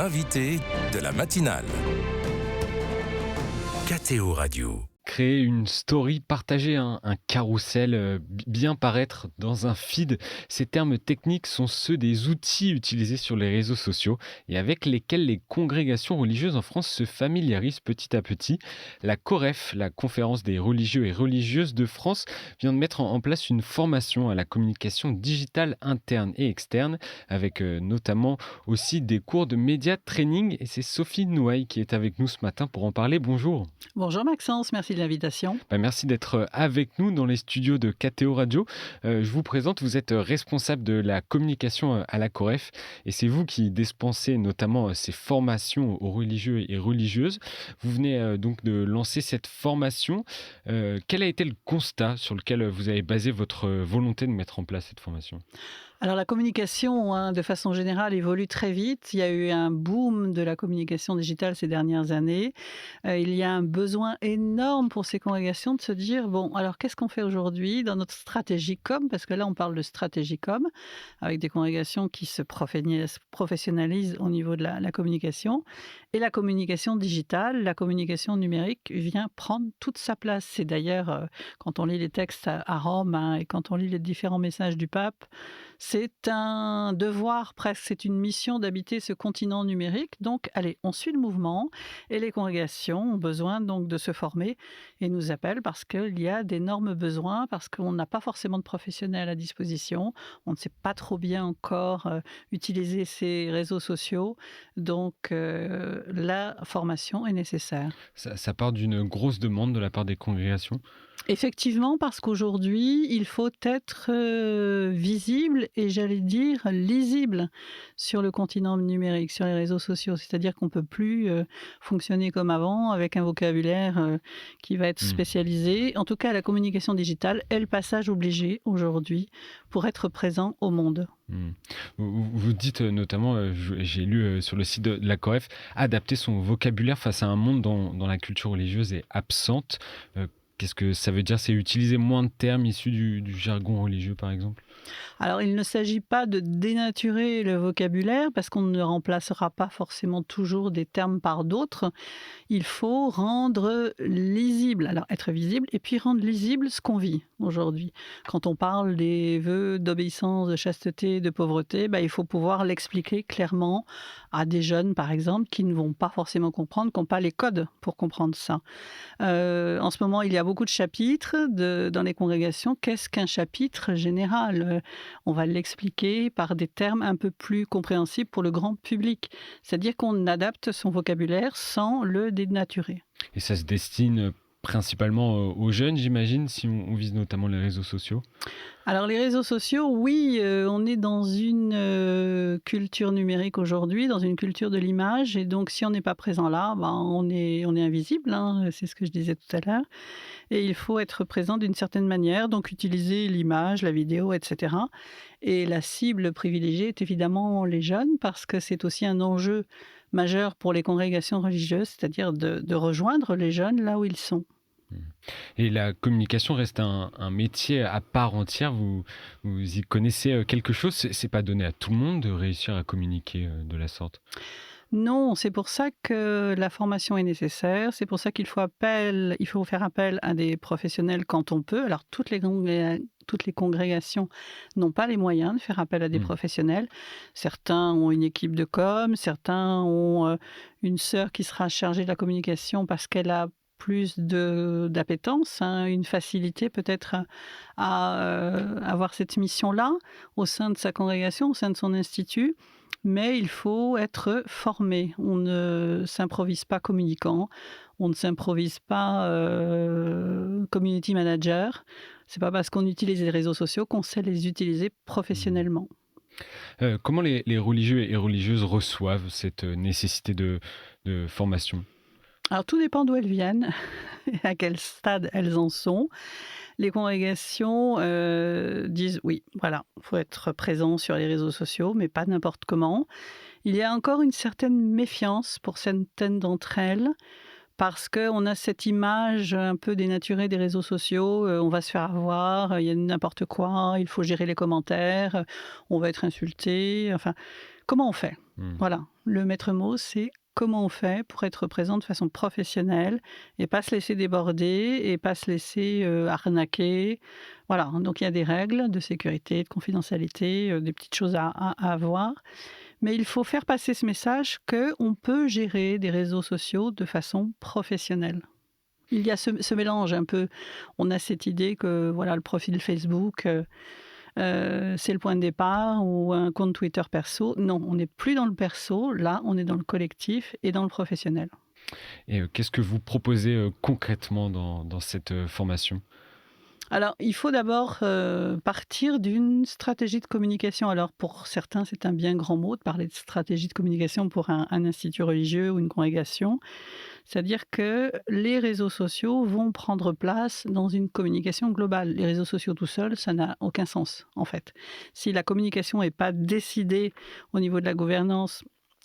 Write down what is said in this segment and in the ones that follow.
l'invité de la matinale. KTO Radio. Créer une story, partager un carrousel, bien paraître dans un feed. Ces termes techniques sont ceux des outils utilisés sur les réseaux sociaux et avec lesquels les congrégations religieuses en France se familiarisent petit à petit. La COREF, la Conférence des religieux et religieuses de France, vient de mettre en place une formation à la communication digitale interne et externe, avec notamment aussi des cours de média training. Et c'est Sophie Nouaille qui est avec nous ce matin pour en parler. Bonjour. Bonjour Maxence, merci de l'invitation. Merci d'être avec nous dans les studios de KTO Radio. Je vous présente, vous êtes responsable de la communication à la COREF et c'est vous qui dispensez notamment ces formations aux religieux et religieuses. Vous venez donc de lancer cette formation. Quel a été le constat sur lequel vous avez basé votre volonté de mettre en place cette formation ? Alors la communication, de façon générale, évolue très vite. Il y a eu un boom de la communication digitale ces dernières années. Il y a un besoin énorme pour ces congrégations de se dire, bon, alors qu'est-ce qu'on fait aujourd'hui dans notre stratégie com ? Parce que là, on parle de stratégie com, avec des congrégations qui se professionnalisent au niveau de la communication. Et la communication digitale, la communication numérique vient prendre toute sa place. C'est d'ailleurs, quand on lit les textes à Rome et quand on lit les différents messages du pape, c'est un devoir presque, c'est une mission d'habiter ce continent numérique. Donc, allez, on suit le mouvement et les congrégations ont besoin donc de se former et nous appellent parce qu'il y a d'énormes besoins, parce qu'on n'a pas forcément de professionnels à disposition. On ne sait pas trop bien encore utiliser ces réseaux sociaux. Donc, la formation est nécessaire. Ça part d'une grosse demande de la part des congrégations ? Effectivement, parce qu'aujourd'hui, il faut être visible et j'allais dire lisible sur le continent numérique, sur les réseaux sociaux. C'est-à-dire qu'on ne peut plus fonctionner comme avant avec un vocabulaire qui va être spécialisé. En tout cas, la communication digitale est le passage obligé aujourd'hui pour être présent au monde. Vous dites notamment, j'ai lu sur le site de la COREF, adapter son vocabulaire face à un monde dont la culture religieuse est absente. Qu'est-ce que ça veut dire ? C'est utiliser moins de termes issus du jargon religieux, par exemple ? Alors, il ne s'agit pas de dénaturer le vocabulaire parce qu'on ne remplacera pas forcément toujours des termes par d'autres. Il faut rendre lisible, alors être visible et puis rendre lisible ce qu'on vit aujourd'hui. Quand on parle des vœux d'obéissance, de chasteté, de pauvreté, il faut pouvoir l'expliquer clairement à des jeunes, par exemple, qui ne vont pas forcément comprendre, qui n'ont pas les codes pour comprendre ça. En ce moment, il y a beaucoup de chapitres dans les congrégations. Qu'est-ce qu'un chapitre général ? On va l'expliquer par des termes un peu plus compréhensibles pour le grand public. C'est-à-dire qu'on adapte son vocabulaire sans le dénaturer. Et ça se destine principalement aux jeunes, j'imagine, si on vise notamment les réseaux sociaux ? Alors les réseaux sociaux, oui, on est dans une culture numérique aujourd'hui, dans une culture de l'image. Et donc si on n'est pas présent là, on est invisible, c'est ce que je disais tout à l'heure. Et il faut être présent d'une certaine manière, donc utiliser l'image, la vidéo, etc. Et la cible privilégiée est évidemment les jeunes, parce que c'est aussi un enjeu majeur pour les congrégations religieuses, c'est-à-dire de rejoindre les jeunes là où ils sont. Et la communication reste un métier à part entière. Vous y connaissez quelque chose ? C'est pas donné à tout le monde de réussir à communiquer de la sorte ? Non, c'est pour ça que la formation est nécessaire. C'est pour ça qu'il faut faire appel à des professionnels quand on peut. Alors, toutes les congrégations n'ont pas les moyens de faire appel à des professionnels. Certains ont une équipe de com, certains ont une sœur qui sera chargée de la communication parce qu'elle a plus d'appétence, une facilité peut-être à avoir cette mission-là au sein de sa congrégation, au sein de son institut. Mais il faut être formé. On ne s'improvise pas communicant, on ne s'improvise pas community manager. C'est pas parce qu'on utilise les réseaux sociaux qu'on sait les utiliser professionnellement. Comment les religieux et religieuses reçoivent cette nécessité de formation ? Alors tout dépend d'où elles viennent et à quel stade elles en sont. Les congrégations disent oui, voilà, il faut être présent sur les réseaux sociaux, mais pas n'importe comment. Il y a encore une certaine méfiance pour certaines d'entre elles, parce qu'on a cette image un peu dénaturée des réseaux sociaux, on va se faire avoir, il y a n'importe quoi, il faut gérer les commentaires, on va être insulté. Enfin, comment on fait? Mmh. Voilà, le maître mot, c'est comment on fait pour être présent de façon professionnelle et pas se laisser déborder et pas se laisser arnaquer. Voilà, donc il y a des règles de sécurité, de confidentialité, des petites choses à avoir. Mais il faut faire passer ce message qu'on peut gérer des réseaux sociaux de façon professionnelle. Il y a ce mélange un peu. On a cette idée que voilà, le profil Facebook, c'est le point de départ ou un compte Twitter perso. Non, on n'est plus dans le perso. Là, on est dans le collectif et dans le professionnel. Et qu'est-ce que vous proposez concrètement dans cette formation? Alors, il faut d'abord partir d'une stratégie de communication. Alors, pour certains, c'est un bien grand mot de parler de stratégie de communication pour un institut religieux ou une congrégation. C'est-à-dire que les réseaux sociaux vont prendre place dans une communication globale. Les réseaux sociaux tout seuls, ça n'a aucun sens, en fait. Si la communication n'est pas décidée au niveau de la gouvernance,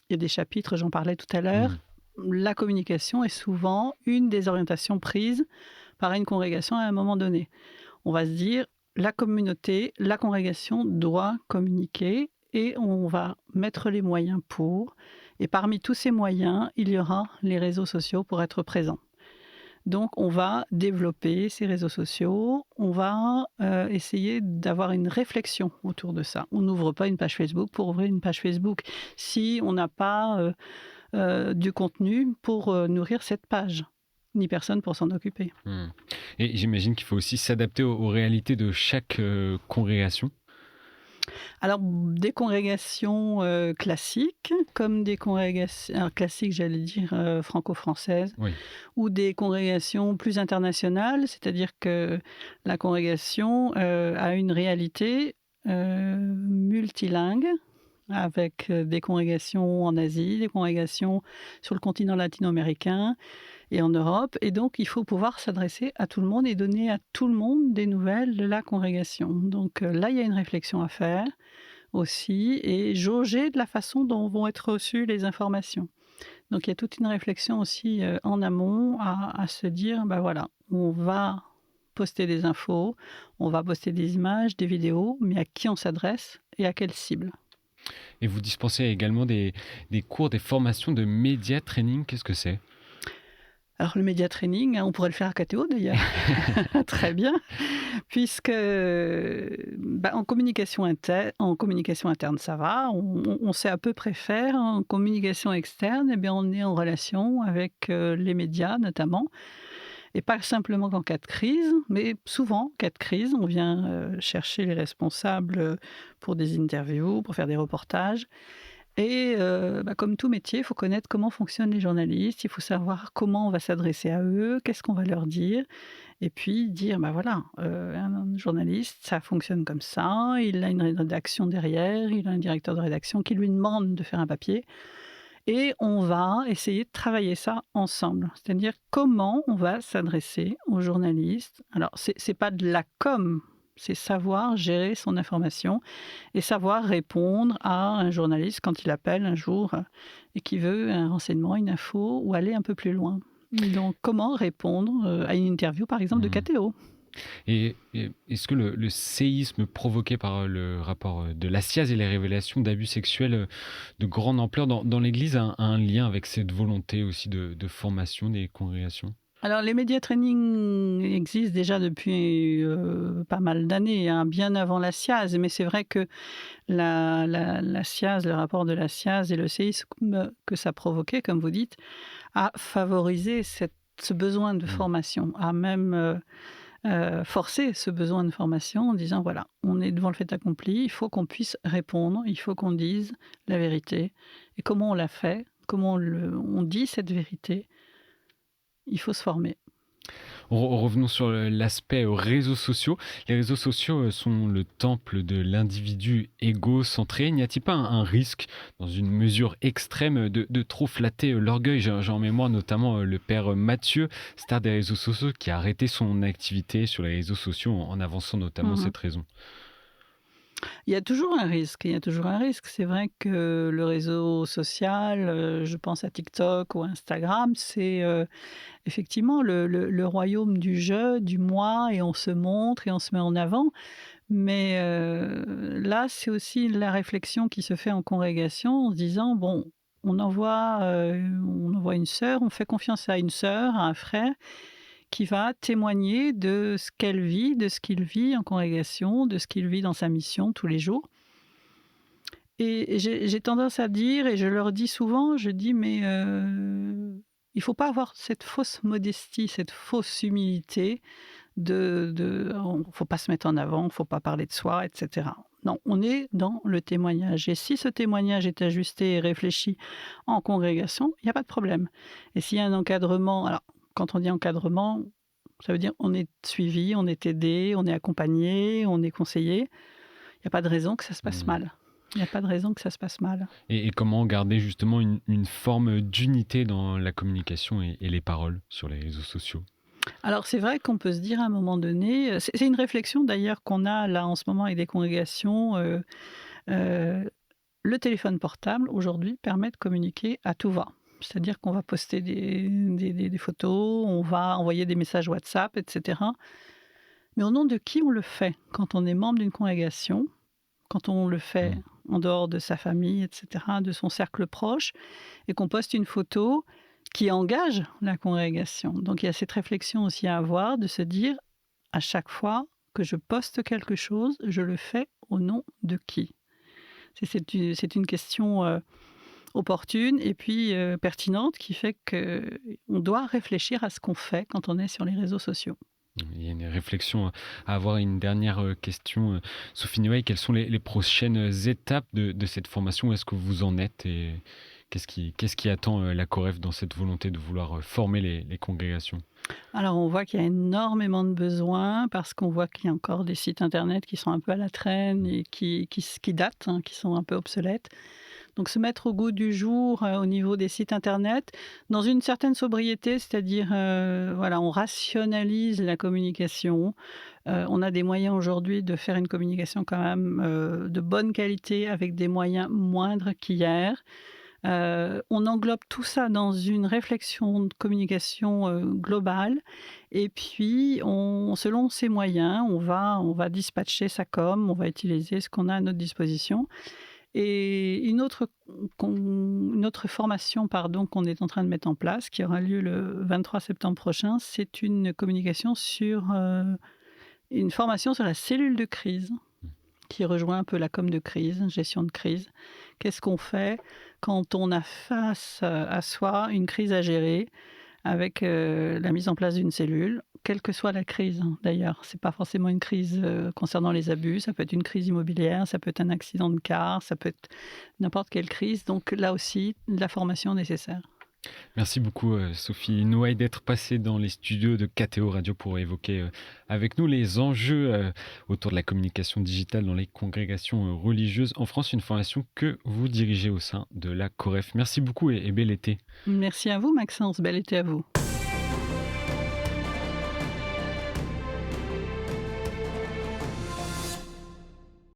il y a des chapitres, j'en parlais tout à l'heure, Mmh. la communication est souvent une des orientations prises par une congrégation à un moment donné. On va se dire, la communauté, la congrégation doit communiquer et on va mettre les moyens pour. Et parmi tous ces moyens, il y aura les réseaux sociaux pour être présents. Donc, on va développer ces réseaux sociaux, on va essayer d'avoir une réflexion autour de ça. On n'ouvre pas une page Facebook pour ouvrir une page Facebook si on n'a pas du contenu pour nourrir cette page, ni personne pour s'en occuper. Mmh. Et j'imagine qu'il faut aussi s'adapter aux réalités de chaque congrégation. Alors, des congrégations classiques, comme des congrégations classiques, j'allais dire franco-françaises, Oui. ou des congrégations plus internationales, c'est-à-dire que la congrégation a une réalité multilingue, avec des congrégations en Asie, des congrégations sur le continent latino-américain et en Europe. Et donc, il faut pouvoir s'adresser à tout le monde et donner à tout le monde des nouvelles de la congrégation. Donc là, il y a une réflexion à faire aussi et jauger de la façon dont vont être reçues les informations. Donc il y a toute une réflexion aussi en amont à se dire, ben voilà, on va poster des infos, on va poster des images, des vidéos, mais à qui on s'adresse et à quelle cible. Et vous dispensez également des cours, des formations de média training. Qu'est-ce que c'est? Alors le média training, on pourrait le faire à KTO d'ailleurs, très bien, puisque en communication interne ça va, on sait à peu près faire. En communication externe, eh bien, on est en relation avec les médias notamment, et pas simplement qu'en cas de crise, mais souvent en cas de crise, on vient chercher les responsables pour des interviews, pour faire des reportages. Et comme tout métier, il faut connaître comment fonctionnent les journalistes, il faut savoir comment on va s'adresser à eux, qu'est-ce qu'on va leur dire, et puis dire, voilà, un journaliste, ça fonctionne comme ça, il a une rédaction derrière, il a un directeur de rédaction qui lui demande de faire un papier, et on va essayer de travailler ça ensemble. C'est-à-dire comment on va s'adresser aux journalistes. Alors, c'est pas de la com', c'est savoir gérer son information et savoir répondre à un journaliste quand il appelle un jour et qui veut un renseignement, une info ou aller un peu plus loin. Donc, comment répondre à une interview, par exemple, de Mmh. KTO? Et est-ce que le séisme provoqué par le rapport de la SIAZ et les révélations d'abus sexuels de grande ampleur dans l'Église a un lien avec cette volonté aussi de formation des congrégations? Alors, les médias training existent déjà depuis pas mal d'années, hein, bien avant la SIAZ, mais c'est vrai que la SIAZ, le rapport de la SIAZ et le séisme que ça provoquait, comme vous dites, a favorisé ce besoin de Mmh. formation, a même forcé ce besoin de formation en disant, voilà, on est devant le fait accompli, il faut qu'on puisse répondre, il faut qu'on dise la vérité. Et comment on la fait, comment on dit cette vérité, il faut se former. Revenons sur l'aspect réseaux sociaux. Les réseaux sociaux sont le temple de l'individu égocentré. N'y a-t-il pas un risque, dans une mesure extrême, de trop flatter l'orgueil? J'ai en mémoire notamment le père Mathieu, star des réseaux sociaux, qui a arrêté son activité sur les réseaux sociaux en avançant notamment Mhm. cette raison. Il y a toujours un risque, il y a toujours un risque. C'est vrai que le réseau social, je pense à TikTok ou Instagram, c'est effectivement le royaume du je, du moi, et on se montre et on se met en avant. Mais là, c'est aussi la réflexion qui se fait en congrégation en se disant, bon, on envoie une sœur, on fait confiance à une sœur, à un frère, qui va témoigner de ce qu'elle vit, de ce qu'il vit en congrégation, de ce qu'il vit dans sa mission tous les jours. Et j'ai tendance à dire, et je leur dis souvent, je dis, mais il faut pas avoir cette fausse modestie, cette fausse humilité faut pas se mettre en avant, faut pas parler de soi, etc. Non, on est dans le témoignage. Et si ce témoignage est ajusté et réfléchi en congrégation, il n'y a pas de problème. Et s'il y a un encadrement, alors quand on dit encadrement, ça veut dire on est suivi, on est aidé, on est accompagné, on est conseillé. Il n'y a pas de raison que ça se passe Mmh. mal. Il n'y a pas de raison que ça se passe mal. Et comment garder justement une forme d'unité dans la communication et les paroles sur les réseaux sociaux? Alors c'est vrai qu'on peut se dire à un moment donné, c'est une réflexion d'ailleurs qu'on a là en ce moment avec des congrégations, heu, le téléphone portable aujourd'hui permet de communiquer à tout va. C'est-à-dire qu'on va poster des photos, on va envoyer des messages WhatsApp, et cetera. Mais au nom de qui on le fait? Quand on est membre d'une congrégation, quand on le fait Mmh. en dehors de sa famille, et cetera, de son cercle proche, et qu'on poste une photo qui engage la congrégation. Donc il y a cette réflexion aussi à avoir, de se dire, à chaque fois que je poste quelque chose, je le fais au nom de qui? C'est une question opportune et puis pertinente qui fait qu'on doit réfléchir à ce qu'on fait quand on est sur les réseaux sociaux. Il y a une réflexion à avoir. Une dernière question, Sophie Noailles, quelles sont les prochaines étapes de cette formation? Où est-ce que vous en êtes et qu'est-ce qui attend la COREF dans cette volonté de vouloir former les congrégations? Alors on voit qu'il y a énormément de besoins parce qu'on voit qu'il y a encore des sites internet qui sont un peu à la traîne et qui datent, hein, qui sont un peu obsolètes. Donc se mettre au goût du jour au niveau des sites internet, dans une certaine sobriété, c'est-à-dire voilà, on rationalise la communication. On a des moyens aujourd'hui de faire une communication quand même de bonne qualité avec des moyens moindres qu'hier. On englobe tout ça dans une réflexion de communication globale et puis selon ses moyens, on va dispatcher sa com, on va utiliser ce qu'on a à notre disposition. Et une autre formation pardon, qu'on est en train de mettre en place, qui aura lieu le 23 septembre prochain, c'est une communication une formation sur la cellule de crise, qui rejoint un peu la com de crise, gestion de crise. Qu'est-ce qu'on fait quand on a face à soi une crise à gérer avec la mise en place d'une cellule, quelle que soit la crise, hein, d'ailleurs. C'est pas forcément une crise concernant les abus, ça peut être une crise immobilière, ça peut être un accident de car, ça peut être n'importe quelle crise. Donc là aussi, de la formation nécessaire. Merci beaucoup, Sophie Noailles, d'être passée dans les studios de KTO Radio pour évoquer avec nous les enjeux autour de la communication digitale dans les congrégations religieuses en France, une formation que vous dirigez au sein de la COREF. Merci beaucoup et bel été. Merci à vous, Maxence. Bel été à vous.